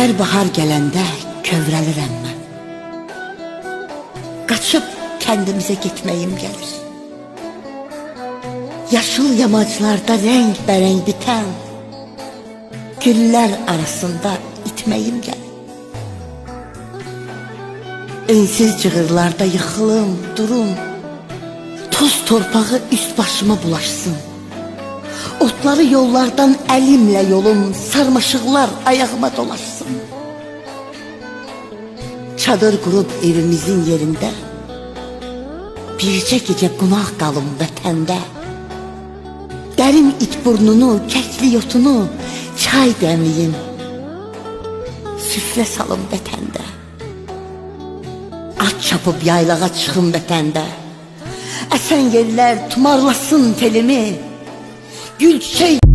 Her bahar gelende kövrəlirəm mən. Qaçıb kendimize gitmeyim gelir. Yaşıl yamaclarda renk bərəng biten güller arasında itmeyim gelir. Ensiz cığırlarda yıxılım, durum. Toz torpağı üst başıma bulaşsın. Otları yollardan əlimlə yolum, sarmaşıqlar ayağıma dolaşsın. Çadır qurub evimizin yerində, bircə gecə qonaq qalım vətəndə. Dərim it burnunu, kəkli yotunu, çay dəmliyim, süfrə salım vətəndə. At çapıb yaylağa çıxım vətəndə. Əsən yerlər tumarlasın telimi, gül çiçək